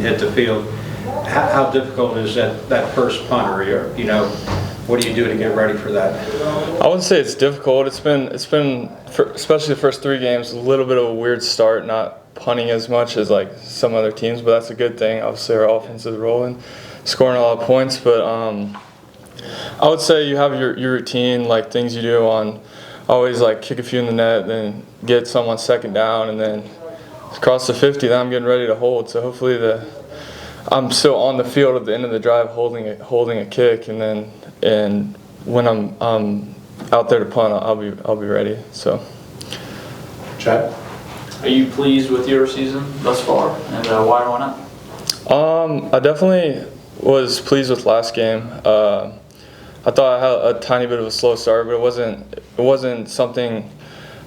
hit the field. How difficult is that first punt, or what do you do to get ready for that? I wouldn't say it's difficult. It's been especially the first 3 games, a little bit of a weird start, not punting as much as like some other teams, but that's a good thing. Obviously, our offense is rolling, scoring a lot of points. But I would say you have your routine, like things you do on always like kick a few in the net, then get some on second down, and then across the 50. Then I'm getting ready to hold. So hopefully I'm still on the field at the end of the drive holding a kick, and when I'm out there to punt, I'll be ready. So. Chad, are you pleased with your season thus far, and why or why not? I definitely was pleased with last game. I thought I had a tiny bit of a slow start, but it wasn't something.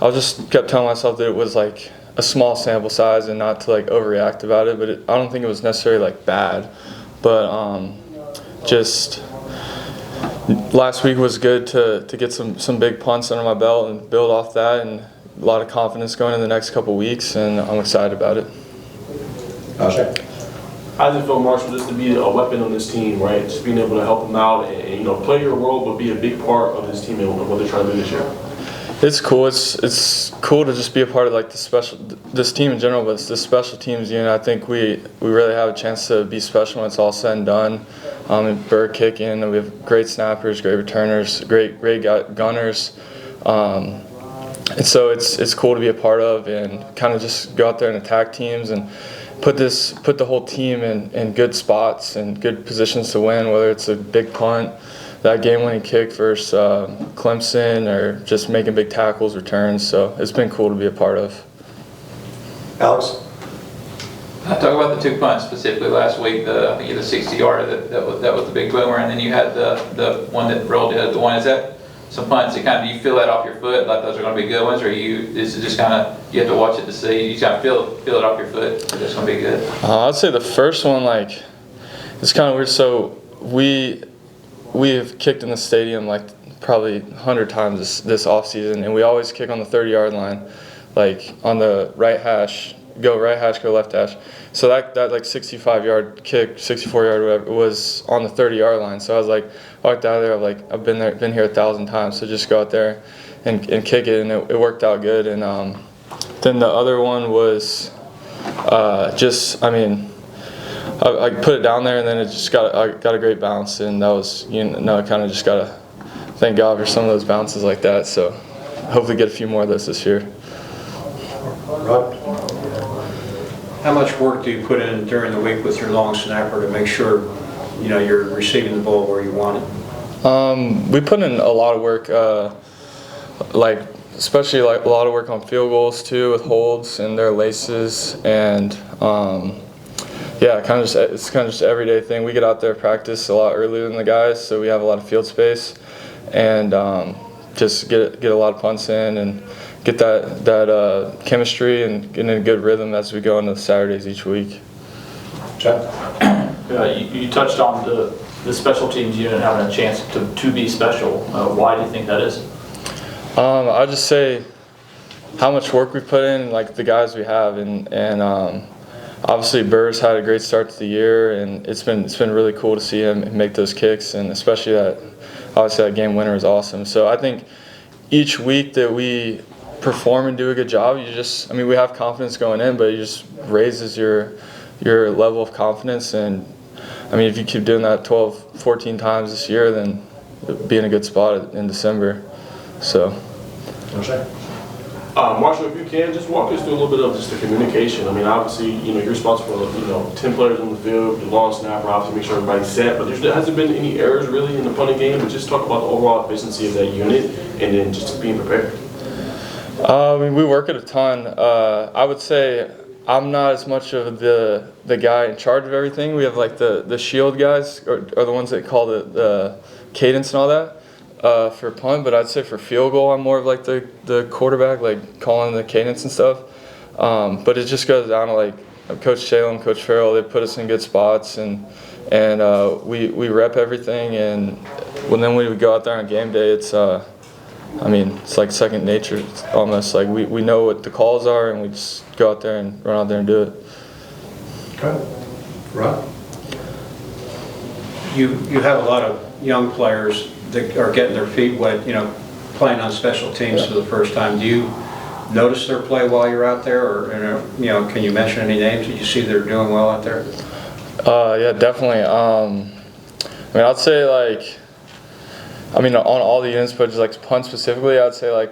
I just kept telling myself that it was like a small sample size and not to like overreact about it. But I don't think it was necessarily like bad. But just last week was good to get some big punts under my belt and build off that, and a lot of confidence going in the next couple weeks, and I'm excited about it. Marshall. How does it feel, Marshall, just to be a weapon on this team, right? Just being able to help them out and play your role, but be a big part of this team and what they're trying to do this year? It's cool. It's cool to just be a part of like this team in general, but it's the special teams unit. I think we really have a chance to be special when it's all said and done. And bird kicking, and we have great snappers, great returners, great gunners. And so it's cool to be a part of and kind of just go out there and attack teams and put the whole team in good spots and good positions to win, whether it's a big punt, that game-winning kick versus Clemson, or just making big tackles, returns. So it's been cool to be a part of. Alex? Talk about the 2 punts specifically last week. I think you had the 60-yarder that was the big boomer, and then you had the one that rolled you. The one, is that some punts that kind of, do you feel that off your foot, like those are going to be good ones, or this is just kind of, you have to watch it to see, you kind of feel it off your foot, that it's going to be good? I'd say the first one, like, it's kind of weird. So we have kicked in the stadium like probably 100 times this off season, and we always kick on the 30-yard line, like on the right hash, go right hash, go left hash. So that like 65-yard kick, 64-yard whatever, was on the 30-yard line. So I was like, walked out of there, I've been here 1,000 times, so just go out there and kick it, and it worked out good. And then the other one was I put it down there, and then it just got a great bounce, and that was kind of just gotta thank God for some of those bounces like that. So hopefully get a few more of those this year. Rod? How much work do you put in during the week with your long snapper to make sure you're receiving the ball where you want it? We put in a lot of work, especially like a lot of work on field goals too, with holds and their laces, and it's kind of just an everyday thing. We get out there practice a lot earlier than the guys, so we have a lot of field space, and just get a lot of punts in and get that chemistry and get in a good rhythm as we go into the Saturdays each week. Chad? You touched on the special teams unit having a chance to be special. Why do you think that is? I'd just say how much work we put in, like the guys we have, and obviously Burr's had a great start to the year, and it's been really cool to see him make those kicks, and especially that game winner is awesome. So I think each week that we perform and do a good job, we have confidence going in, but it just raises your level of confidence. And if you keep doing that 12, 14 times this year, then be in a good spot in December. So. Marshall, if you can, just walk us through a little bit of just the communication. Obviously, you're responsible for 10 players on the field, the long snapper, obviously make sure everybody's set, but there hasn't been any errors really in the punting game, but just talk about the overall efficiency of that unit and then just being prepared. We work it a ton. I would say I'm not as much of the guy in charge of everything. We have like the shield guys are the ones that call the cadence and all that for punt, but I'd say for field goal I'm more of like the quarterback, like calling the cadence and stuff. But it just goes down to like Coach Salem, Coach Farrell. They put us in good spots, and we rep everything, and then we would go out there on game day, it's like second nature. It's almost like we know what the calls are, and we just go out there and run out there and do it. Okay. Rod? You have a lot of young players that are getting their feet wet, playing on special teams for the first time. Do you notice their play while you're out there, or can you mention any names that you see that are doing well out there? Yeah, definitely. I'd say on all the units, but just like punt specifically, I'd say a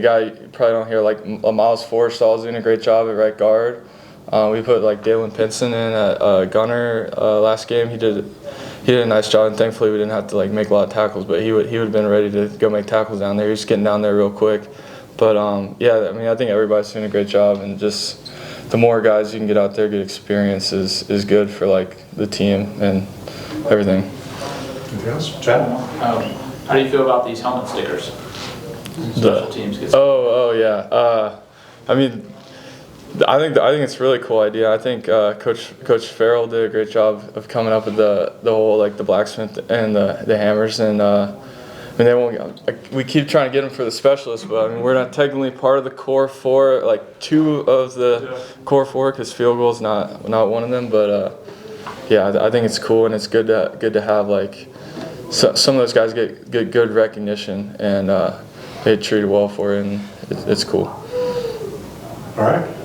guy you probably don't hear, like Miles Forrestall's doing a great job at right guard. We put Dalen Pinson in at gunner last game. He did a nice job, and thankfully we didn't have to make a lot of tackles, but he would have been ready to go make tackles down there. He's getting down there real quick. But I think everybody's doing a great job, and just the more guys you can get out there, get experience is good for the team and everything. Anything else? Chad? How do you feel about these helmet stickers? Special teams get. I think it's a really cool idea. I think Coach Farrell did a great job of coming up with the whole the blacksmith and the hammers, and they won't. We keep trying to get them for the specialists, but we're not technically part of the core four. Two of the core four, because field goal is not one of them. But I think it's cool, and it's good to have some of those guys get good recognition, and they treated well for it, and it's cool. All right.